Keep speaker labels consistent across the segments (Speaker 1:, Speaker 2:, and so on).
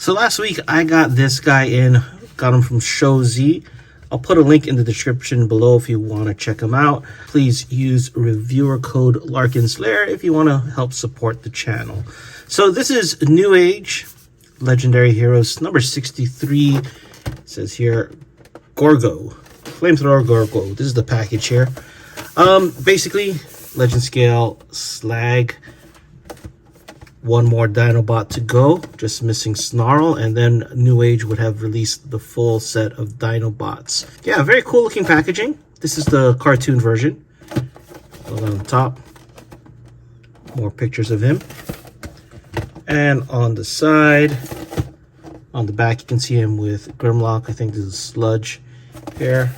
Speaker 1: So last week I got this guy in, got him from Show Z. I'll put a link in the description below if you want to check him out. Please use reviewer code Lair if you want to help support the channel. So this is Newage, Legendary Heroes, number 63. It says here, Gorgo, Flamethrower Gorgo. This is the package here. Basically, Legend Scale Slag. One more Dinobot to go, just missing Snarl, and then Newage would have released the full set of Dinobots. Yeah, very cool looking packaging. This is the cartoon version. On the top, more pictures of him. And on the side, on the back, you can see him with Grimlock. I think this is Sludge here.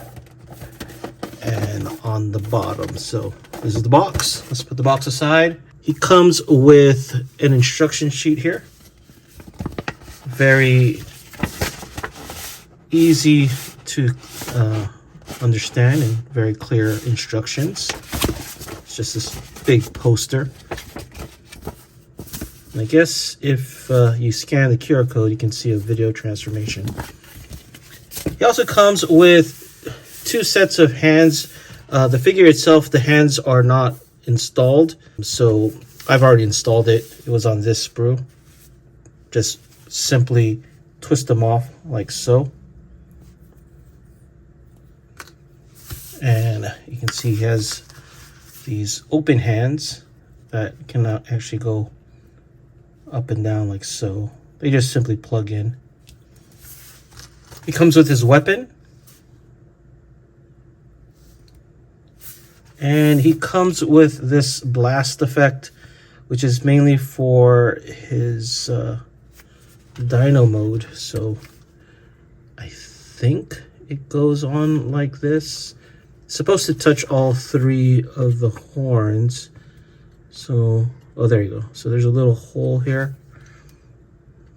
Speaker 1: And on the bottom, so this is the box. Let's put the box aside. He comes with an instruction sheet here. Very easy to understand and very clear instructions. It's just this big poster. And I guess if you scan the QR code, you can see a video transformation. He also comes with 2 sets of hands. The figure itself, the hands are not installed, so I've already installed it. It was on this sprue. Just simply twist them off like so, and you can see he has these open hands that can actually go up and down like so. They just simply plug in. He comes with his weapon. And he comes with this blast effect, which is mainly for his Dino mode. So I think it goes on like this. It's supposed to touch all 3 of the horns. So, oh, there you go. So there's a little hole here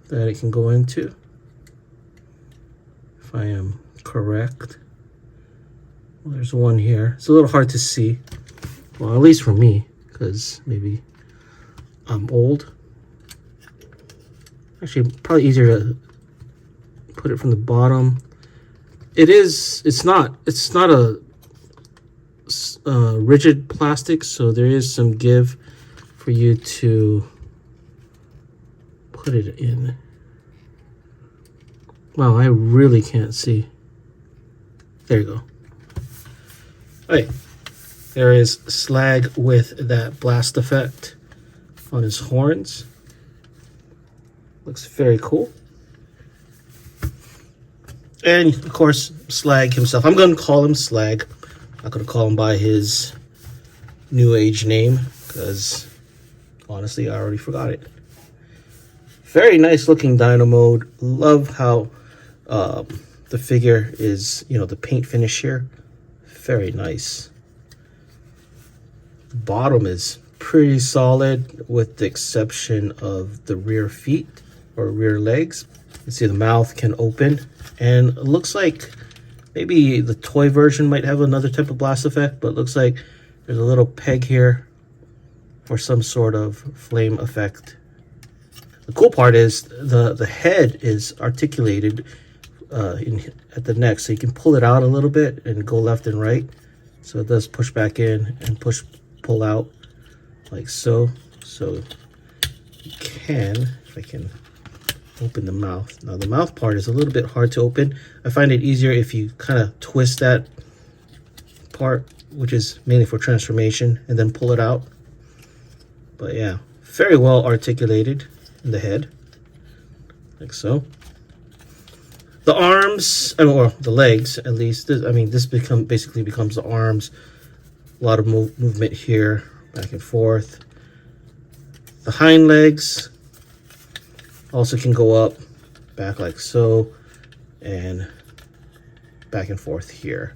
Speaker 1: that it can go into, if I am correct. There's one here. It's a little hard to see. Well, at least for me, because maybe I'm old. Actually, probably easier to put it from the bottom. It's not a rigid plastic, so there is some give for you to put it in. Wow, I really can't see. There you go. Hey, there is Slag with that blast effect on his horns. Looks very cool. And of course, Slag himself. I'm going to call him Slag. I'm not going to call him by his Newage name because honestly, I already forgot it. Very nice looking Dino mode. Love how the figure is, the paint finish here. Very nice. The bottom is pretty solid with the exception of the rear feet or rear legs. You can see the mouth can open, and it looks like maybe the toy version might have another type of blast effect, but it looks like there's a little peg here for some sort of flame effect. The cool part is the head is articulated at the neck, so you can pull it out a little bit and go left and right. So it does push back in and pull out like so. So you can, if I can open the mouth. Now the mouth part is a little bit hard to open. I find it easier if you kind of twist that part, which is mainly for transformation, and then pull it out. But yeah, very well articulated in the head, like so. The arms, or the legs at least, this basically becomes the arms. A lot of movement here, back and forth. The hind legs also can go up, back like so, and back and forth here.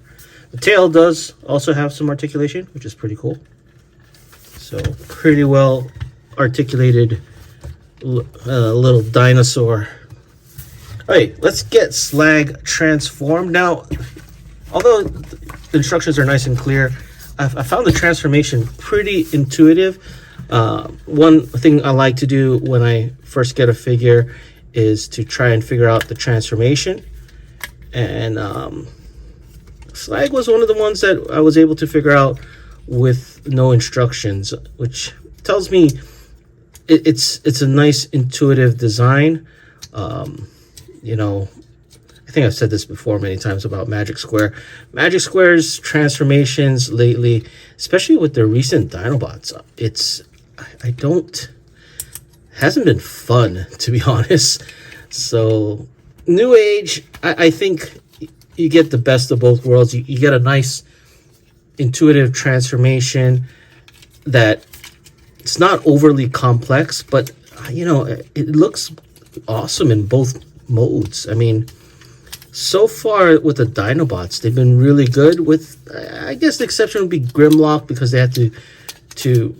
Speaker 1: The tail does also have some articulation, which is pretty cool. So pretty well articulated little dinosaur. All right, let's get Slag transformed. Now, although the instructions are nice and clear, I found the transformation pretty intuitive. One thing I like to do when I first get a figure is to try and figure out the transformation. And Slag was one of the ones that I was able to figure out with no instructions, which tells me it's a nice intuitive design. You know, I think I've said this before many times about Magic Square. Magic Square's transformations lately, especially with their recent Dinobots, hasn't been fun, to be honest. So Newage, I think you get the best of both worlds. You get a nice intuitive transformation that it's not overly complex, but you know, it looks awesome in both modes. I mean, so far with the Dinobots, they've been really good. With, I guess the exception would be Grimlock, because they had to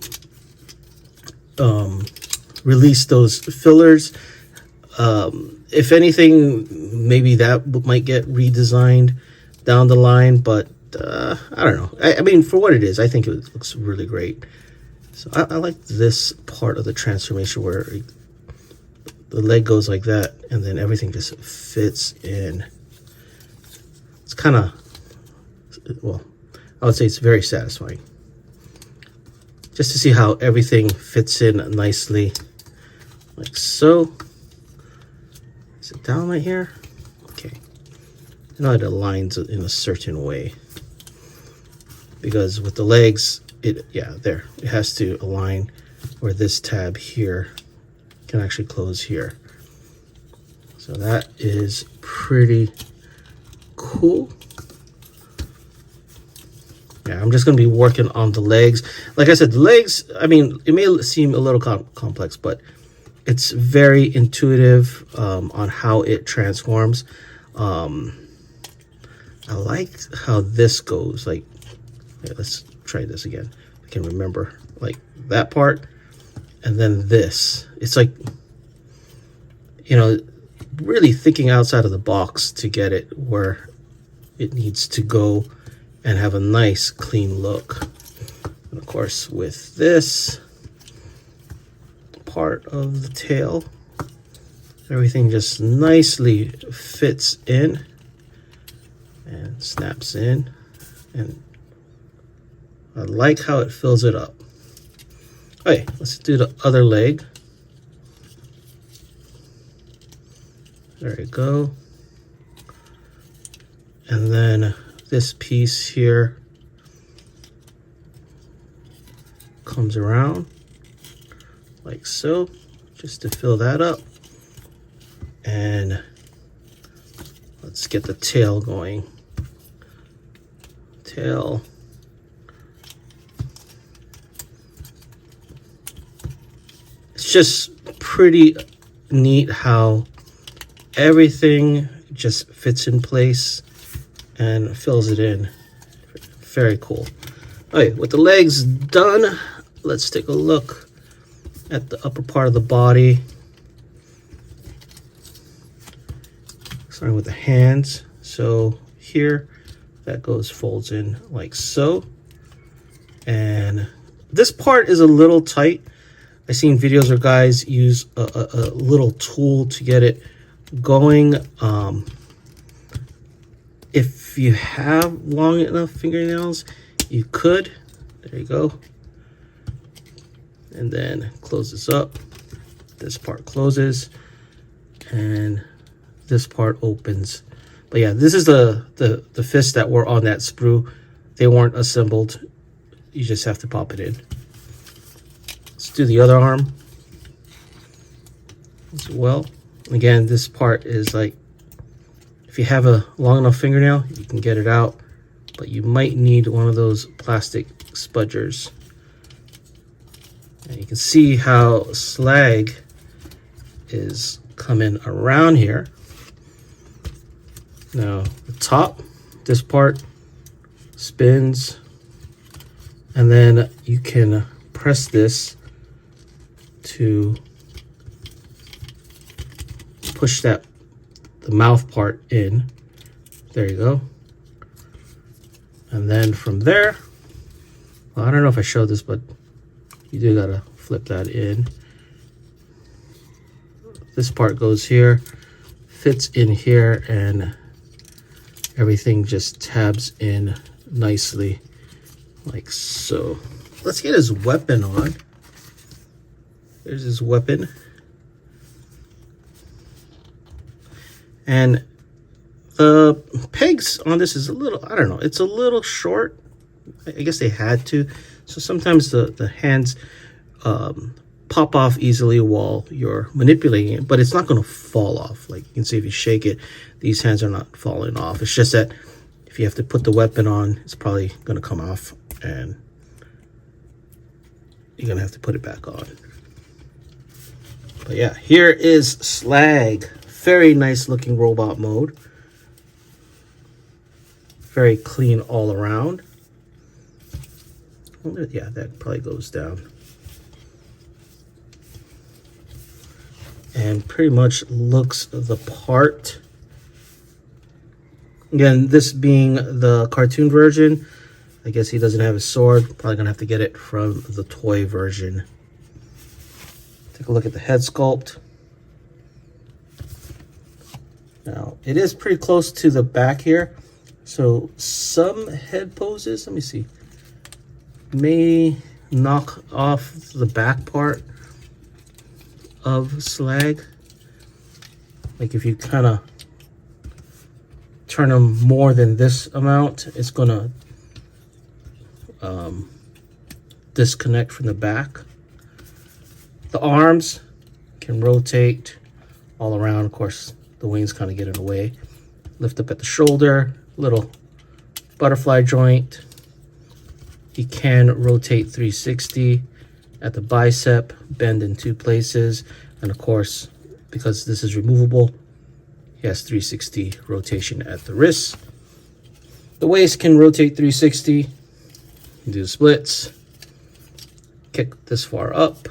Speaker 1: release those fillers. If anything, maybe that might get redesigned down the line, but I don't know. I mean, for what it is, I think it looks really great. So I like this part of the transformation where the leg goes like that, and then everything just fits in. It's kind of, well, I would say it's very satisfying. Just to see how everything fits in nicely, like so. Is it down right here? Okay. I know it aligns in a certain way, because with the legs, yeah, there. It has to align where this tab here can actually close here. So that is pretty cool. Yeah, I'm just going to be working on the legs. Like I said, the legs, I mean, it may seem a little complex, but it's very intuitive on how it transforms. I like how this goes. Like, yeah, let's try this again. I can remember, like that part, and then this. It's like, you know, really thinking outside of the box to get it where it needs to go and have a nice clean look. And of course, with this part of the tail, everything just nicely fits in and snaps in, and I like how it fills it up. Okay, let's do the other leg. There you go. And then this piece here comes around like so, just to fill that up. And let's get the tail going. Tail. It's just pretty neat how everything just fits in place and fills it in. Very cool. All right, with the legs done, let's take a look at the upper part of the body. Starting with the hands. So here, that folds in like so. And this part is a little tight. I've seen videos where guys use a little tool to get it going. If you have long enough fingernails, you could. There you go. And then close this up. This part closes, and this part opens. But yeah, this is the fists that were on that sprue. They weren't assembled. You just have to pop it in. Let's do the other arm as well. Again, this part is like, if you have a long enough fingernail, you can get it out, but you might need one of those plastic spudgers. And you can see how Slag is coming around here. Now, the top, this part spins, and then you can press this to push the mouth part in. There you go. And then from there, well, I don't know if I showed this, but you do gotta flip that in. this part goes here, fits in here, and everything just tabs in nicely like so. Let's get his weapon on. There's his weapon. And the pegs on this is a little, I don't know, it's a little short. I guess they had to. So sometimes the hands pop off easily while you're manipulating it, but it's not going to fall off. Like you can see if you shake it, these hands are not falling off. It's just that if you have to put the weapon on, it's probably going to come off and you're going to have to put it back on. But yeah, here is Slag. Very nice looking robot mode. Very clean all around. Yeah, that probably goes down. And pretty much looks the part. Again, this being the cartoon version, I guess he doesn't have a sword. Probably gonna have to get it from the toy version. Take a look at the head sculpt. Now, it is pretty close to the back here. So some head poses, let me see, may knock off the back part of Slag. Like if you kind of turn them more than this amount, it's gonna disconnect from the back. The arms can rotate all around. Of course, the wings kind of get in the way. Lift up at the shoulder, little butterfly joint. He can rotate 360 at the bicep, bend in 2 places, and of course, because this is removable, he has 360 rotation at the wrist. The waist can rotate 360. Do the splits. Kick this far up.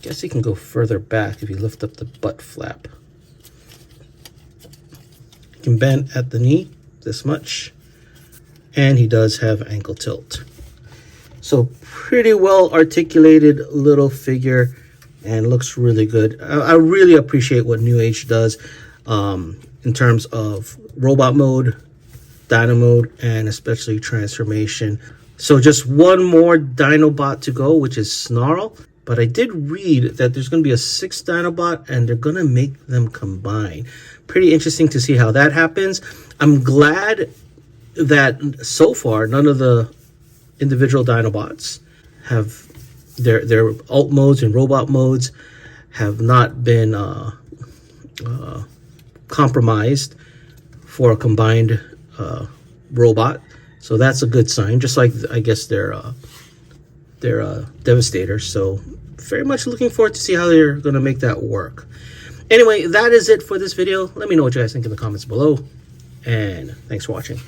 Speaker 1: Guess he can go further back if you lift up the butt flap. He can bend at the knee this much, and he does have ankle tilt. So pretty well articulated little figure and looks really good. I really appreciate what Newage does in terms of robot mode, Dino mode, and especially transformation. So just one more Dinobot to go, which is Snarl. But I did read that there's going to be a 6th Dinobot and they're going to make them combine. Pretty interesting to see how that happens. I'm glad that so far none of the individual Dinobots have their alt modes and robot modes have not been compromised for a combined robot. So that's a good sign, just like I guess they're Devastators. So very much looking forward to see how they're going to make that work. Anyway, that is it for this video. Let me know what you guys think in the comments below, and thanks for watching.